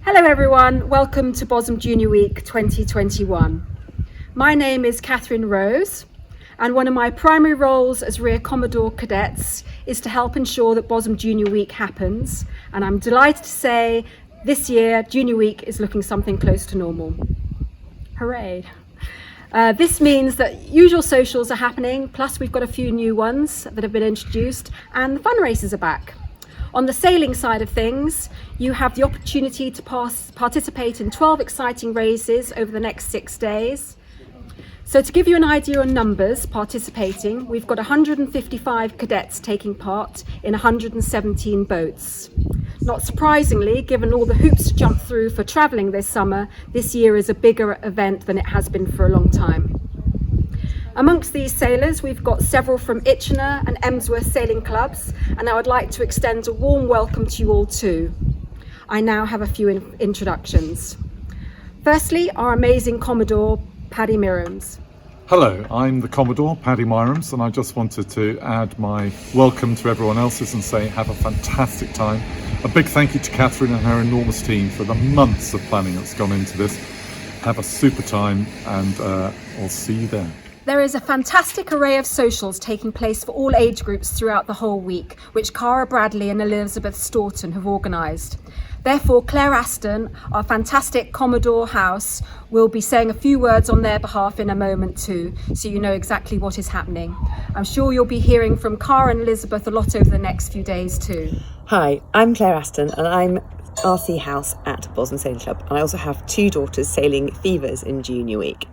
Hello everyone, welcome to Bosham Junior Week 2021. My name is Catherine Rose, and one of my primary roles as Rear Commodore Cadets is to help ensure that Bosham Junior Week happens, and I'm delighted to say this year Junior Week is looking something close to normal. Hooray! This means that usual socials are happening, plus we've got a few new ones that have been introduced, and the fundraisers are back. On the sailing side of things, you have the opportunity to participate in 12 exciting races over the next 6 days. So to give you an idea on numbers participating, we've got 155 cadets taking part in 117 boats. Not surprisingly, given all the hoops to jump through for travelling this summer, this year is a bigger event than it has been for a long time. Amongst these sailors, we've got several from Itchener and Emsworth sailing clubs, and I would like to extend a warm welcome to you all too. I now have a few introductions. Firstly, our amazing Commodore, Paddy Mirams. Hello, I'm the Commodore, Paddy Mirams, and I just wanted to add my welcome to everyone else's and say have a fantastic time. A big thank you to Catherine and her enormous team for the months of planning that's gone into this. Have a super time, and I'll see you there. There is a fantastic array of socials taking place for all age groups throughout the whole week, which Cara Bradley and Elizabeth Staunton have organised. Therefore, Claire Aston, our fantastic Commodore House, will be saying a few words on their behalf in a moment too, so you know exactly what is happening. I'm sure you'll be hearing from Cara and Elizabeth a lot over the next few days too. Hi, I'm Claire Aston and I'm RC House at Bosham Sailing Club, and I also have two daughters sailing Fevers in Junior Week.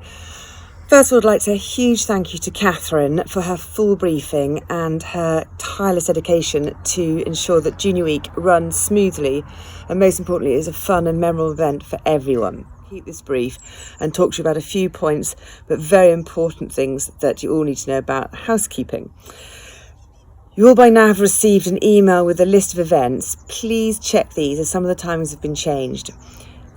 First of all, I'd like to say a huge thank you to Catherine for her full briefing and her tireless dedication to ensure that Junior Week runs smoothly and, most importantly, is a fun and memorable event for everyone. Keep this brief and talk to you about a few points, but very important things that you all need to know about housekeeping. You all by now have received an email with a list of events. Please check these as some of the timings have been changed.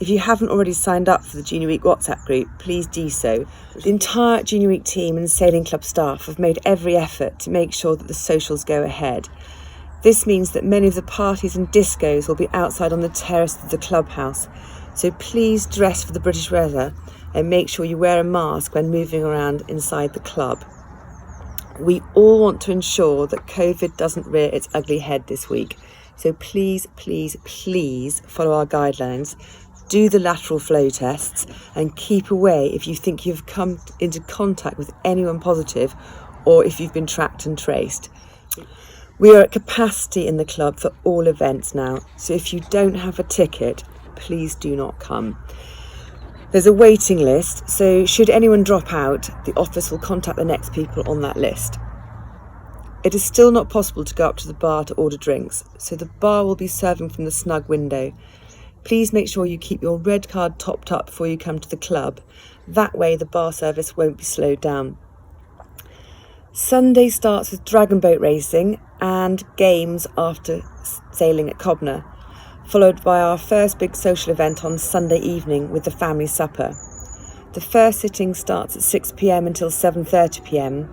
If you haven't already signed up for the Junior Week WhatsApp group, please do so. The entire Junior Week team and Sailing Club staff have made every effort to make sure that the socials go ahead. This means that many of the parties and discos will be outside on the terrace of the clubhouse, so please dress for the British weather and make sure you wear a mask when moving around inside the club. We all want to ensure that COVID doesn't rear its ugly head this week, so please, please, please follow our guidelines. Do the lateral flow tests and keep away if you think you've come into contact with anyone positive or if you've been tracked and traced. We are at capacity in the club for all events now, so if you don't have a ticket, please do not come. There's a waiting list, so should anyone drop out, the office will contact the next people on that list. It is still not possible to go up to the bar to order drinks, so the bar will be serving from the snug window. Please make sure you keep your red card topped up before you come to the club. That way the bar service won't be slowed down. Sunday starts with dragon boat racing and games after sailing at Cobner, followed by our first big social event on Sunday evening with the family supper. The first sitting starts at 6 p.m. until 7:30 p.m.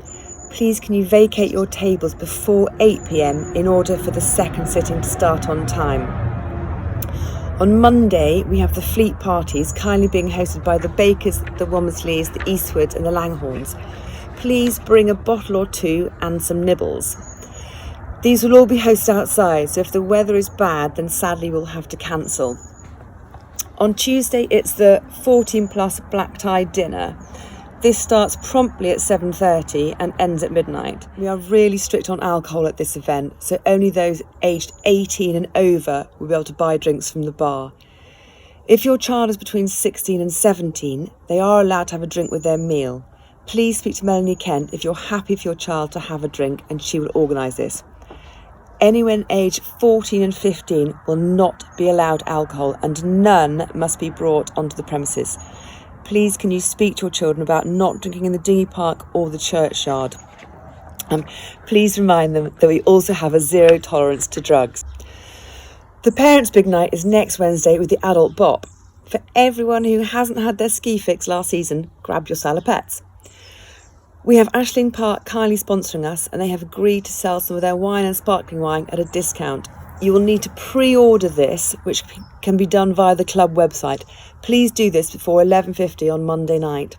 Please can you vacate your tables before 8 p.m. in order for the second sitting to start on time. On Monday, we have the fleet parties kindly being hosted by the Bakers, the Womersleys, the Eastwoods and the Langhorns. Please bring a bottle or two and some nibbles. These will all be hosted outside, so if the weather is bad, then sadly we'll have to cancel. On Tuesday, it's the 14 plus black tie dinner. This starts promptly at 7:30 and ends at midnight. We are really strict on alcohol at this event, so only those aged 18 and over will be able to buy drinks from the bar. If your child is between 16 and 17, they are allowed to have a drink with their meal. Please speak to Melanie Kent if you're happy for your child to have a drink, and she will organise this. Anyone aged 14 and 15 will not be allowed alcohol, and none must be brought onto the premises. Please can you speak to your children about not drinking in the dinghy park or the churchyard. Please remind them that we also have a zero tolerance to drugs. The parents' big night is next Wednesday with the adult bop. For everyone who hasn't had their ski fix last season, grab your salopettes. We have Ashling Park kindly sponsoring us, and they have agreed to sell some of their wine and sparkling wine at a discount. You will need to pre-order this, which can be done via the club website. Please do this before 11:50 on Monday night.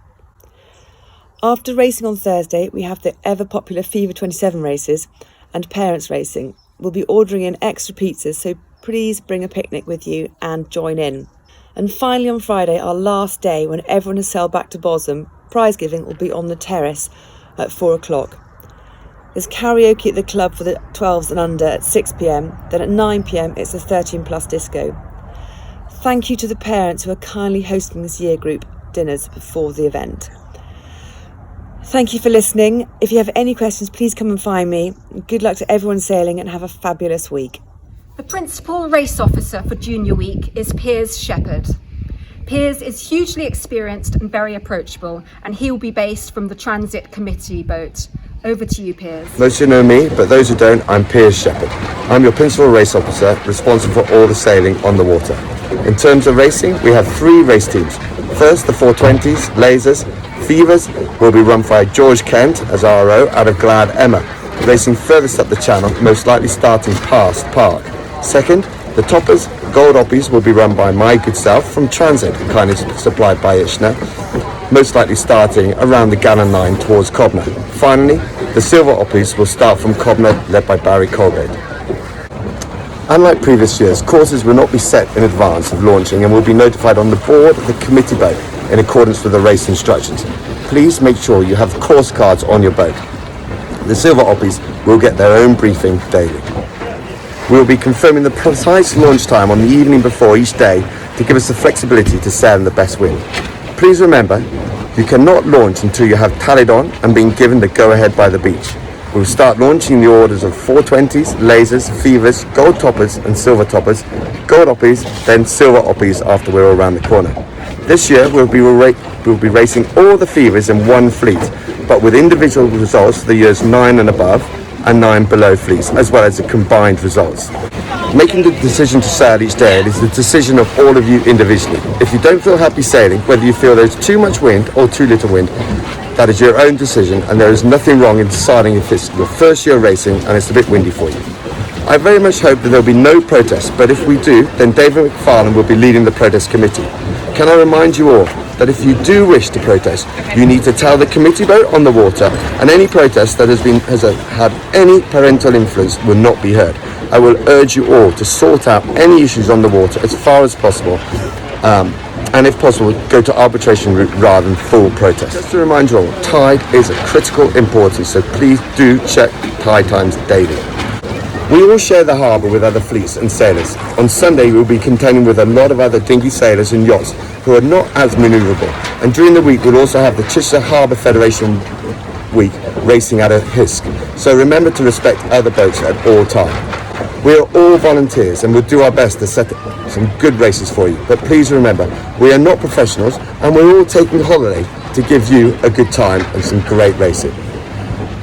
After racing on Thursday, we have the ever-popular Fever 27 races and parents racing. We'll be ordering in extra pizzas, so please bring a picnic with you and join in. And finally on Friday, our last day, when everyone has sailed back to Bosham, prize giving will be on the terrace at 4 o'clock. There's karaoke at the club for the 12s and under at 6 p.m. Then at 9 p.m. it's a 13 plus disco. Thank you to the parents who are kindly hosting this year group dinners before the event. Thank you for listening. If you have any questions, please come and find me. Good luck to everyone sailing and have a fabulous week. The principal race officer for Junior Week is Piers Shepherd. Piers is hugely experienced and very approachable, and he will be based from the Transit Committee boat. Over to you, Piers. Most of you know me, but those who don't, I'm Piers Shepherd. I'm your principal race officer, responsible for all the sailing on the water. In terms of racing, we have 3 race teams. First, the 420s, lasers, Fevers will be run by George Kent as RO out of Glad Emma, racing furthest up the channel, most likely starting past Park. Second, the toppers, Gold Oppies, will be run by my good self from Transit, kindly supplied by Ishna, most likely starting around the Gannon line towards Cobner. Finally, the Silver Oppies will start from Cobner, led by Barry Colgate. Unlike previous years, courses will not be set in advance of launching and will be notified on the board of the committee boat in accordance with the race instructions. Please make sure you have course cards on your boat. The Silver Oppies will get their own briefing daily. We will be confirming the precise launch time on the evening before each day to give us the flexibility to sail in the best wind. Please remember, you cannot launch until you have tallied on and been given the go-ahead by the beach. We will start launching the orders of 420s, lasers, Fevers, Gold Toppers and Silver Toppers, Gold Oppies, then Silver Oppies after we're around the corner. This year we'll be racing all the Fevers in one fleet, but with individual results for the years 9 and above and 9 below fleets, as well as the combined results. Making the decision to sail each day is the decision of all of you individually. If you don't feel happy sailing, whether you feel there's too much wind or too little wind, that is your own decision, and there is nothing wrong in deciding if it's your first year racing and it's a bit windy for you. I very much hope that there'll be no protests, but if we do, then David McFarlane will be leading the protest committee. Can I remind you all that if you do wish to protest, you need to tell the committee boat on the water, and any protest that has had any parental influence will not be heard. I will urge you all to sort out any issues on the water as far as possible, and if possible, go to arbitration route rather than full protest. Just to remind you all, tide is of critical importance, so please do check tide times daily. We will share the harbour with other fleets and sailors. On Sunday, we will be contending with a lot of other dinghy sailors and yachts who are not as manoeuvrable. And during the week, we'll also have the Cheshire Harbour Federation Week racing out of Hisk. So remember to respect other boats at all times. We are all volunteers and we'll do our best to set some good races for you. But please remember, we are not professionals and we're all taking holiday to give you a good time and some great racing.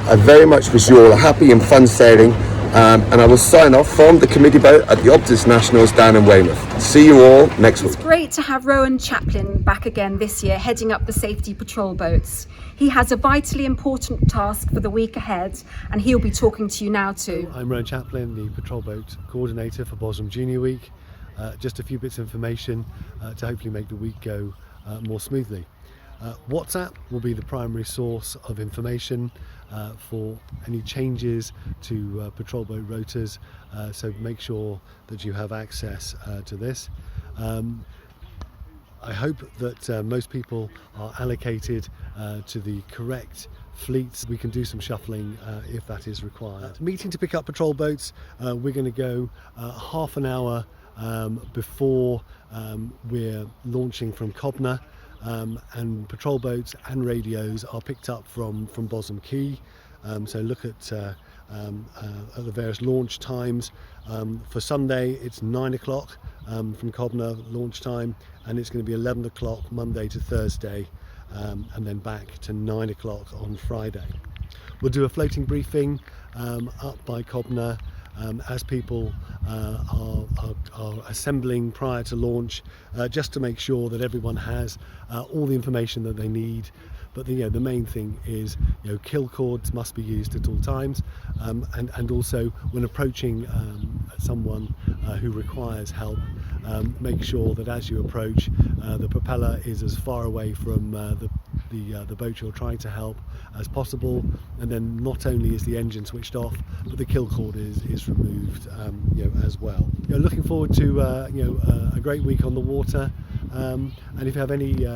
I very much wish you all a happy and fun sailing. And I will sign off from the committee boat at the Optus Nationals down in Weymouth. See you all next week. It's great to have Rowan Chaplin back again this year, heading up the safety patrol boats. He has a vitally important task for the week ahead, and he'll be talking to you now too. I'm Rowan Chaplin, the patrol boat coordinator for Bosham Junior Week. Just a few bits of information to hopefully make the week go more smoothly. WhatsApp will be the primary source of information for any changes to patrol boat rotors, so make sure that you have access to this. I hope that most people are allocated to the correct fleets. We can do some shuffling if that is required. Meeting to pick up patrol boats, we're going to go half an hour before we're launching from Cobner. And patrol boats and radios are picked up from Bosham Quay. So look at the various launch times. For Sunday it's 9 o'clock from Cobner launch time, and it's going to be 11 o'clock Monday to Thursday, and then back to 9 o'clock on Friday. We'll do a floating briefing up by Cobner as people are assembling prior to launch, just to make sure that everyone has all the information that they need. But the main thing is, kill cords must be used at all times, and also when approaching someone who requires help, make sure that as you approach, the propeller is as far away from the boat you're trying to help as possible, and then not only is the engine switched off, but the kill cord is removed as well. Looking forward to a great week on the water, and if you have any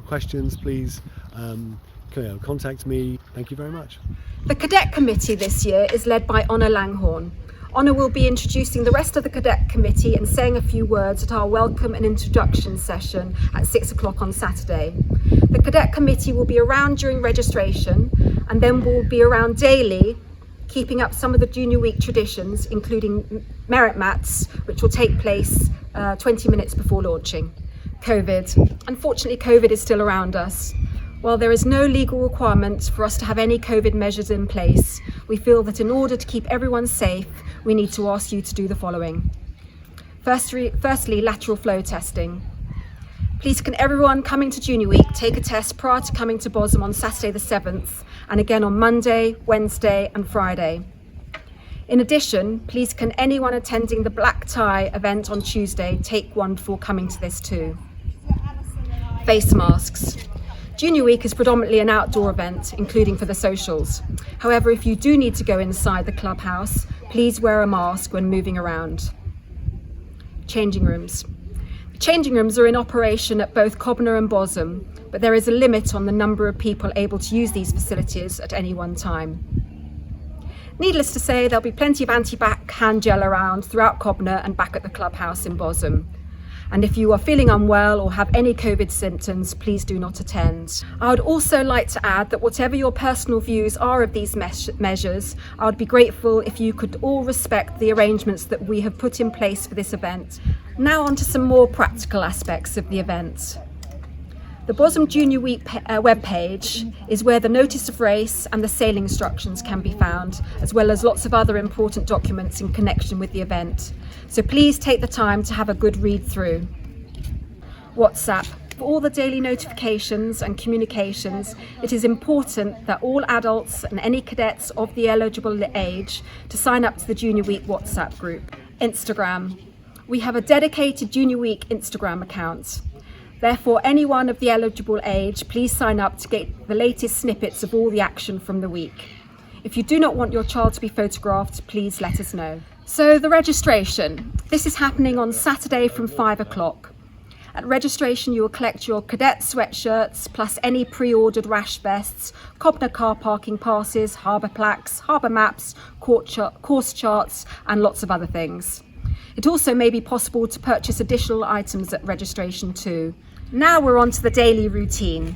questions, please contact me. Thank you very much. The Cadet Committee this year is led by Honor Langhorne. Honor will be introducing the rest of the Cadet Committee and saying a few words at our welcome and introduction session at 6 o'clock on Saturday. The Cadet Committee will be around during registration and then will be around daily, keeping up some of the Junior Week traditions, including merit mats, which will take place 20 minutes before launching. COVID. Unfortunately, COVID is still around us. While there is no legal requirement for us to have any COVID measures in place, we feel that in order to keep everyone safe, we need to ask you to do the following. Firstly, lateral flow testing. Please can everyone coming to Junior Week take a test prior to coming to Bosham on Saturday the 7th, and again on Monday, Wednesday and Friday. In addition, please can anyone attending the black tie event on Tuesday take one before coming to this too. Face masks. Junior Week is predominantly an outdoor event, including for the socials. However, if you do need to go inside the clubhouse, please wear a mask when moving around. Changing rooms. The changing rooms are in operation at both Cobner and Bosham, but there is a limit on the number of people able to use these facilities at any one time. Needless to say, there'll be plenty of anti-bac hand gel around throughout Cobner and back at the clubhouse in Bosham. And if you are feeling unwell or have any COVID symptoms, please do not attend. I would also like to add that whatever your personal views are of these measures, I would be grateful if you could all respect the arrangements that we have put in place for this event. Now on to some more practical aspects of the event. The Bosham Junior Week webpage is where the notice of race and the sailing instructions can be found, as well as lots of other important documents in connection with the event. So please take the time to have a good read through. WhatsApp. For all the daily notifications and communications, it is important that all adults and any cadets of the eligible age to sign up to the Junior Week WhatsApp group. Instagram. We have a dedicated Junior Week Instagram account. Therefore, anyone of the eligible age, please sign up to get the latest snippets of all the action from the week. If you do not want your child to be photographed, please let us know. So the registration. This is happening on Saturday from 5 o'clock. At registration, you will collect your cadet sweatshirts, plus any pre-ordered rash vests, Cobner car parking passes, harbour plaques, harbour maps, course charts, and lots of other things. It also may be possible to purchase additional items at registration too. Now we're on to the daily routine.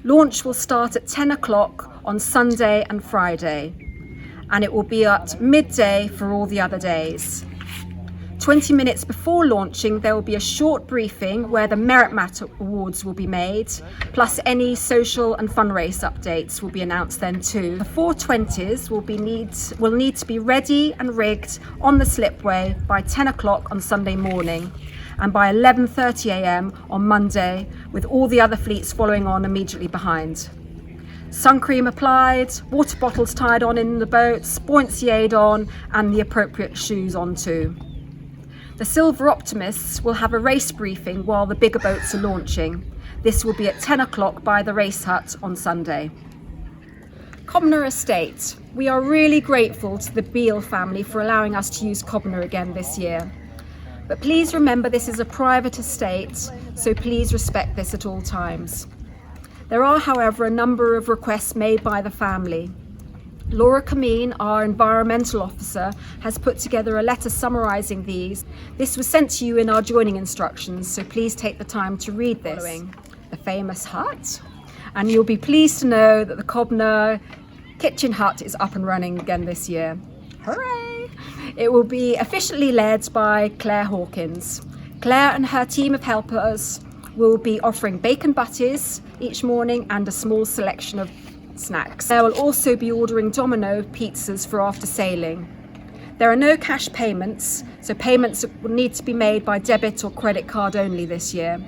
Launch will start at 10 o'clock on Sunday and Friday, and it will be at midday for all the other days. 20 minutes before launching, there will be a short briefing where the Merit Mat Awards will be made, plus any social and fun race updates will be announced then too. The 420s will need to be ready and rigged on the slipway by 10 o'clock on Sunday morning and by 11:30 a.m. on Monday, with all the other fleets following on immediately behind. Sun cream applied, water bottles tied on in the boats, buoyancy aid on, and the appropriate shoes on too. The Silver Optimists will have a race briefing while the bigger boats are launching. This will be at 10 o'clock by the race hut on Sunday. Cobner Estate. We are really grateful to the Beale family for allowing us to use Cobner again this year. But please remember this is a private estate, so please respect this at all times. There are, however, a number of requests made by the family. Laura Kameen, our environmental officer, has put together a letter summarising these. This was sent to you in our joining instructions, so please take the time to read this. Following the famous hut, and you'll be pleased to know that the Cobner kitchen hut is up and running again this year. Hooray! It will be officially led by Claire Hawkins. Claire and her team of helpers will be offering bacon butties each morning and a small selection of snacks. They will also be ordering Domino pizzas for after sailing. There are no cash payments, so payments will need to be made by debit or credit card only this year.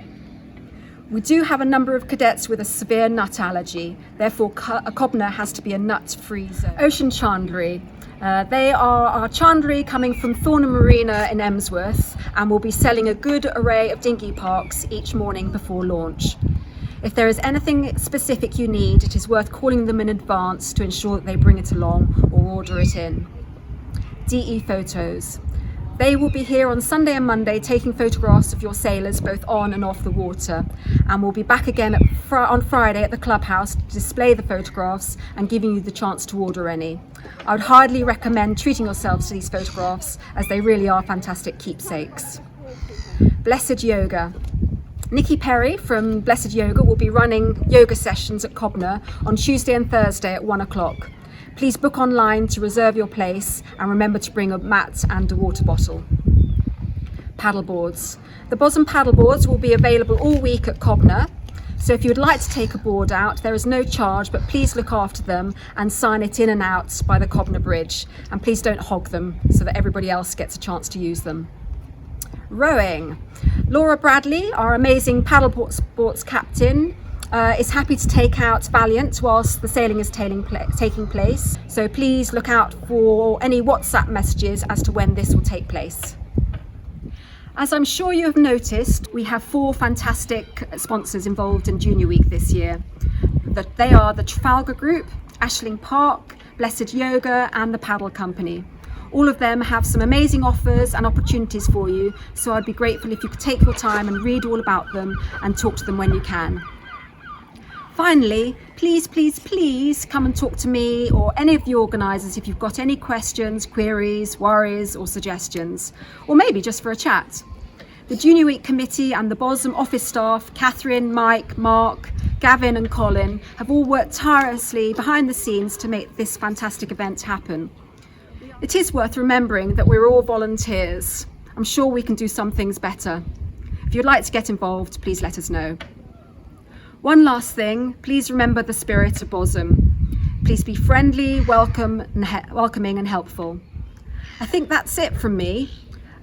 We do have a number of cadets with a severe nut allergy, therefore a Cobner has to be a nut-free zone. Ocean chandlery. They are Chandlery coming from Thornham Marina in Emsworth and will be selling a good array of dinghy parks each morning before launch. If there is anything specific you need, it is worth calling them in advance to ensure that they bring it along or order it in. DE Photos. They will be here on Sunday and Monday taking photographs of your sailors both on and off the water, and we'll be back again on Friday at the clubhouse to display the photographs and giving you the chance to order any. I would highly recommend treating yourselves to these photographs as they really are fantastic keepsakes. Blessed Yoga. Nikki Perry from Blessed Yoga will be running yoga sessions at Cobner on Tuesday and Thursday at 1 o'clock. Please book online to reserve your place and remember to bring a mat and a water bottle. Paddleboards. The Bosham paddleboards will be available all week at Cobner, so if you would like to take a board out, there is no charge, but please look after them and sign it in and out by the Cobner Bridge, and please don't hog them so that everybody else gets a chance to use them. Rowing. Laura Bradley, our amazing paddle sports captain, is happy to take out Valiant whilst the sailing is taking place. So please look out for any WhatsApp messages as to when this will take place. As I'm sure you have noticed, we have 4 fantastic sponsors involved in Junior Week this year. They are the Trafalgar Group, Ashling Park, Blessed Yoga and the Paddle Company. All of them have some amazing offers and opportunities for you, so I'd be grateful if you could take your time and read all about them and talk to them when you can. Finally, please come and talk to me or any of the organisers if you've got any questions, queries, worries or suggestions, or maybe just for a chat. The Junior Week Committee and the Bosham office staff, Catherine, Mike, Mark, Gavin and Colin, have all worked tirelessly behind the scenes to make this fantastic event happen. It is worth remembering that we're all volunteers. I'm sure we can do some things better. If you'd like to get involved, please let us know. One last thing, please remember the spirit of Bosham. Please be friendly, welcoming and helpful. I think that's it from me.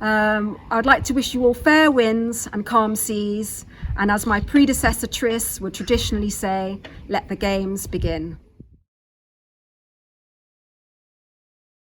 I'd like to wish you all fair winds and calm seas, and as my predecessor Tris would traditionally say, let the games begin.